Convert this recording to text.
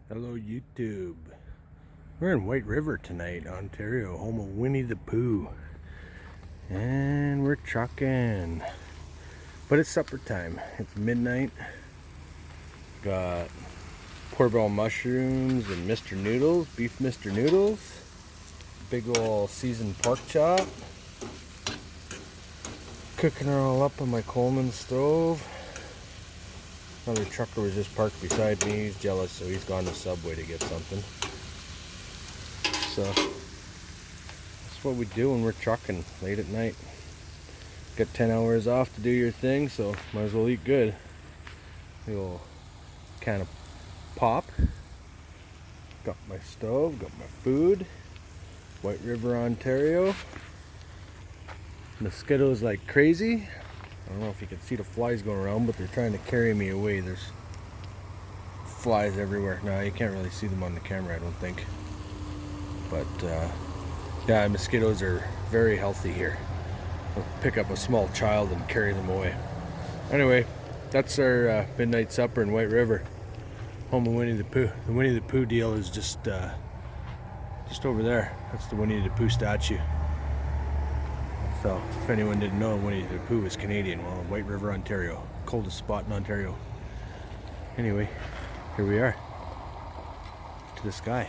Hello YouTube. We're in Whiteriver tonight, Ontario, home of Winnie the Pooh. And we're trucking. But it's supper time. It's midnight. Got portabello mushrooms and Mr. Noodles, beef Mr. Noodles. Big ol' seasoned pork chop. Cooking her all up on my Coleman stove. Another trucker was just parked beside me. He's jealous, so he's gone to Subway to get something. So that's what we do when we're trucking late at night. Got 10 hours off to do your thing, so might as well eat good. A little can of pop. Got my stove, got my food. Whiteriver, Ontario. Mosquitoes like crazy. I don't know if you can see the flies going around, but they're trying to carry me away. There's flies everywhere. No, you can't really see them on the camera, I don't think. But yeah, mosquitoes are very healthy here. I'll pick up a small child and carry them away. Anyway, that's our midnight supper in Whiteriver, home of Winnie the Pooh. The Winnie the Pooh deal is just over there. That's the Winnie the Pooh statue. So, if anyone didn't know, Winnie the Pooh is Canadian. Well, Whiteriver, Ontario. Coldest spot in Ontario. Anyway, here we are. To the sky.